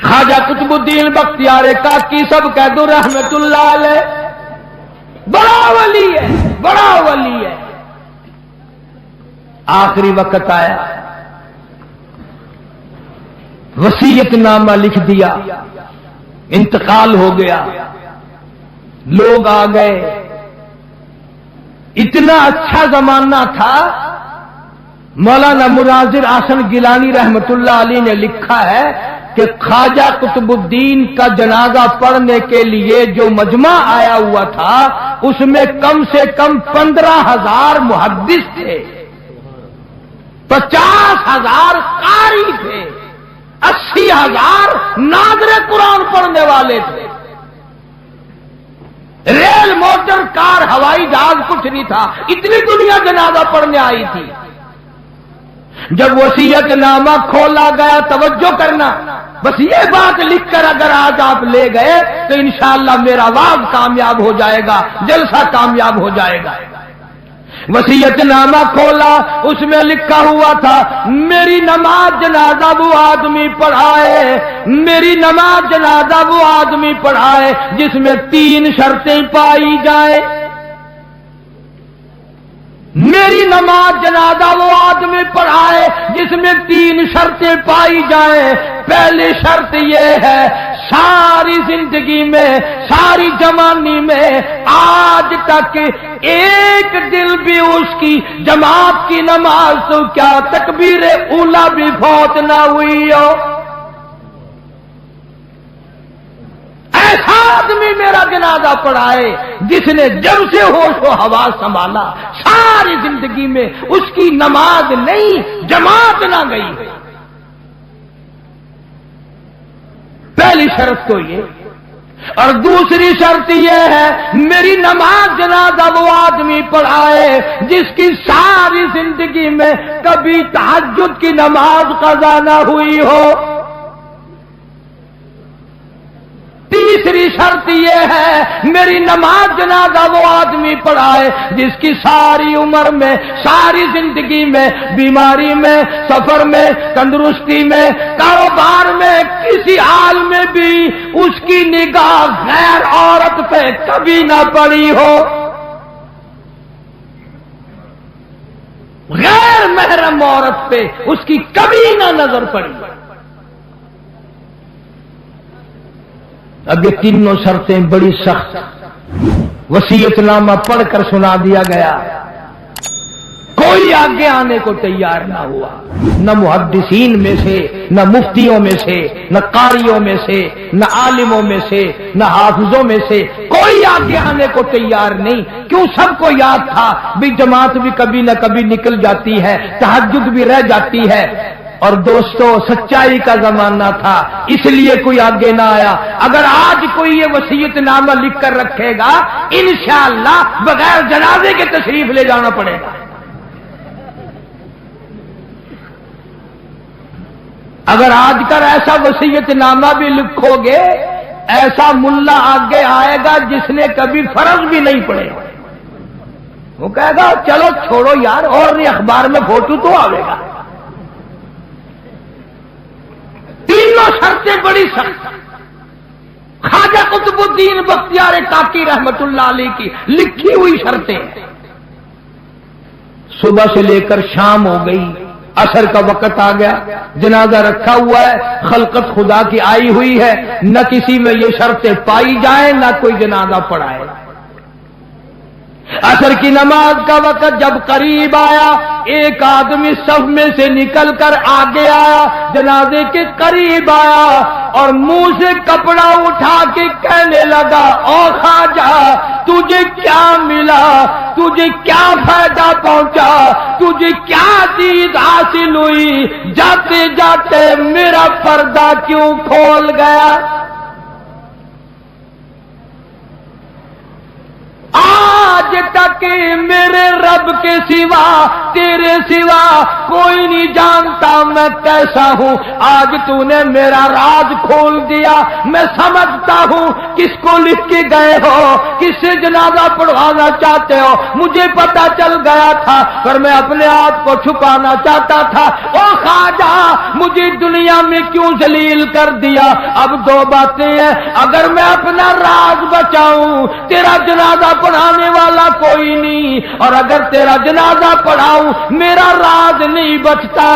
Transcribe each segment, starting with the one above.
خواجہ قطب الدین بختیار کاکی سب کہہ دو رحمت اللہ علیہ، بڑا ولی ہے، بڑا ولی ہے۔ آخری وقت آیا، وصیت نامہ لکھ دیا، انتقال ہو گیا، لوگ آ گئے۔ اتنا اچھا زمانہ تھا، مولانا مناظر احسن گیلانی رحمت اللہ علیہ نے لکھا ہے کہ خواجہ قطب الدین کا جنازہ پڑھنے کے لیے جو مجمع آیا ہوا تھا اس میں کم سے کم 15,000 محدث تھے، 50,000 قاری تھے، 80,000 ناظر قرآن پڑھنے والے تھے۔ ریل، موٹر، کار، ہوائی جہاز کچھ نہیں تھا، اتنی دنیا جنازہ پڑھنے آئی تھی۔ جب وصیت نامہ کھولا گیا، توجہ کرنا، بس یہ بات لکھ کر اگر آج آپ لے گئے تو انشاءاللہ میرا واز کامیاب ہو جائے گا، جلسہ کامیاب ہو جائے گا۔ وصیت نامہ کھولا، اس میں لکھا ہوا تھا میری نماز جنازہ وہ آدمی پڑھائے، میری نماز جنازہ وہ آدمی پڑھائے جس میں 3 شرطیں پائی جائیں۔ میری نماز جنازہ وہ آدمی پڑھائے جس میں 3 شرطیں پائی جائیں۔ پہلی شرط یہ ہے ساری زندگی میں، ساری جوانی میں آج تک ایک دن بھی اس کی جماعت کی نماز تو کیا تکبیر اولا بھی فوت نہ ہوئی ہو۔ ایسا آدمی میرا جنازہ پڑھائے جس نے جب سے ہوش و حواس سنبھالا ساری زندگی میں اس کی نماز نہیں، جماعت نہ گئی۔ پہلی شرط تو یہ، اور دوسری شرط یہ ہے میری نماز جنازہ وہ آدمی پڑھائے جس کی ساری زندگی میں کبھی تہجد کی نماز قضا نہ ہوئی ہو۔ تیسری شرط یہ ہے میری نماز جنازہ وہ آدمی پڑھائے جس کی ساری عمر میں، ساری زندگی میں، بیماری میں، سفر میں، تندرستی میں، کاروبار میں، کسی حال میں بھی اس کی نگاہ غیر عورت پہ کبھی نہ پڑی ہو، غیر محرم عورت پہ اس کی کبھی نہ نظر پڑی۔ اب یہ تینوں شرطیں بڑی سخت، وصیت نامہ پڑھ کر سنا دیا گیا، کوئی آگے آنے کو تیار نہ ہوا، نہ محدثین میں سے، نہ مفتیوں میں سے، نہ قاریوں میں سے، نہ عالموں میں سے، نہ حافظوں میں سے، کوئی آگے آنے کو تیار نہیں۔ کیوں؟ سب کو یاد تھا بھی جماعت بھی کبھی نہ کبھی نکل جاتی ہے، تہجد بھی رہ جاتی ہے، اور دوستو سچائی کا زمانہ تھا، اس لیے کوئی آگے نہ آیا۔ اگر آج کوئی یہ وصیت نامہ لکھ کر رکھے گا انشاءاللہ بغیر جنازے کے تشریف لے جانا پڑے گا۔ اگر آج کر ایسا وصیت نامہ بھی لکھو گے، ایسا ملا آگے آئے گا جس نے کبھی فرض بھی نہیں پڑے، وہ کہے گا چلو چھوڑو یار، اور نہیں اخبار میں فوٹو تو آئے گا۔ تینوں شرطیں بڑی سخت، خواجہ قطب الدین بختیار کاکی رحمت اللہ علیہ کی لکھی ہوئی شرطیں۔ صبح سے لے کر شام ہو گئی، عصر کا وقت آ گیا، جنازہ رکھا ہوا ہے، خلقت خدا کی آئی ہوئی ہے، نہ کسی میں یہ شرطیں پائی جائیں، نہ کوئی جنازہ پڑھائے۔ عصر کی نماز کا وقت جب قریب آیا، ایک آدمی صف میں سے نکل کر آگے آیا، جنازے کے قریب آیا اور منہ سے کپڑا اٹھا کے کہنے لگا او خواجہ تجھے کیا ملا، تجھے کیا فائدہ پہنچا، تجھے کیا چیز حاصل ہوئی، جاتے جاتے میرا پردہ کیوں کھول گیا۔ آج تک میرے رب کے سوا تیرے سوا کوئی نہیں جانتا میں کیسا ہوں. آج تو نے میرا راز کھول دیا. میں سمجھتا ہوں کس کو لکھ کے گئے ہو, کس سے جنازہ پڑھوانا چاہتے ہو. مجھے پتا چل گیا تھا پر میں اپنے آپ کو چھپانا چاہتا تھا. او خواجہ مجھے دنیا میں کیوں ذلیل کر دیا. اب دو باتیں ہیں, اگر میں اپنا راز بچاؤں تیرا جنازہ پڑھانے والا کوئی نہیں, اور اگر تیرا جنازہ پڑھاؤں میرا راز نہیں بچتا.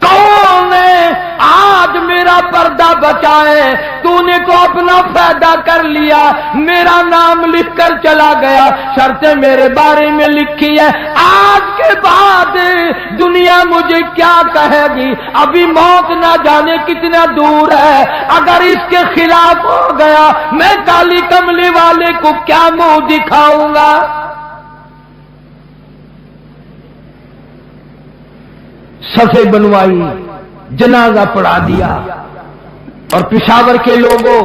کون ہے آج میرا پردہ بچائے؟ تو نے تو اپنا فائدہ کر لیا, میرا نام لکھ کر چلا گیا, شرطیں میرے بارے میں لکھی ہے. آج کے بعد دنیا مجھے کیا کہے گی؟ ابھی موت نہ جانے کتنا دور ہے. اگر اس کے خلاف ہو گیا میں کالی کملی والے کو کیا منہ دکھاؤں گا؟ صفے بنوائی, جنازہ پڑھا دیا. اور پشاور کے لوگوں,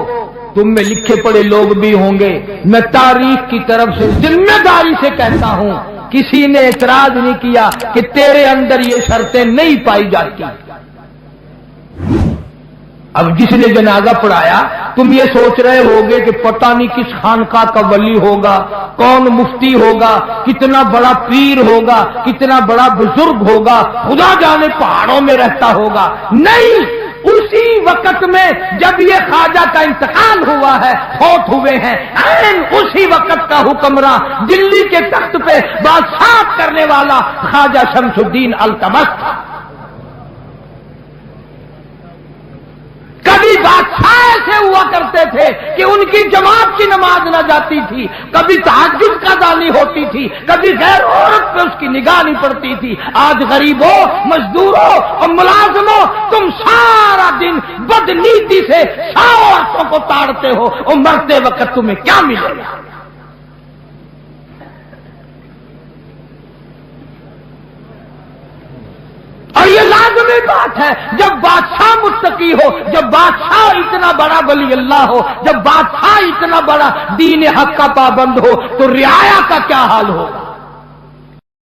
تم میں لکھے پڑے لوگ بھی ہوں گے, میں تاریخ کی طرف سے ذمہ داری سے کہتا ہوں کسی نے اعتراض نہیں کیا کہ تیرے اندر یہ شرطیں نہیں پائی جاتی. اب جس نے جنازہ پڑھایا تم یہ سوچ رہے ہوگے کہ پتہ نہیں کس خانقاہ کا ولی ہوگا, کون مفتی ہوگا, کتنا بڑا پیر ہوگا, کتنا بڑا بزرگ ہوگا, خدا جانے پہاڑوں میں رہتا ہوگا. نہیں, اسی وقت میں جب یہ خواجہ کا انتقال ہوا ہے, فوت ہوئے ہیں, اسی وقت کا حکمراں دلی کے تخت پہ بادشاہ کرنے والا خواجہ شمس الدین التمش تھا. کبھی بادشاہ ایسے ہوا کرتے تھے کہ ان کی جماعت کی نماز نہ جاتی تھی, کبھی تہجد کا دانی ہوتی تھی, کبھی غیر عورت پہ اس کی نگاہ نہیں پڑتی تھی. آج غریبوں, مزدوروں اور ملازموں تم سارا دن بدنیتی سے 100 عورتوں کو تاڑتے ہو, اور مرتے وقت تمہیں کیا ملے گا؟ اور یہ لازمی بات ہے, جب بادشاہ متقی ہو, جب بادشاہ اتنا بڑا ولی اللہ ہو, جب بادشاہ اتنا بڑا دین حق کا پابند ہو, تو رعایا کا کیا حال ہوگا؟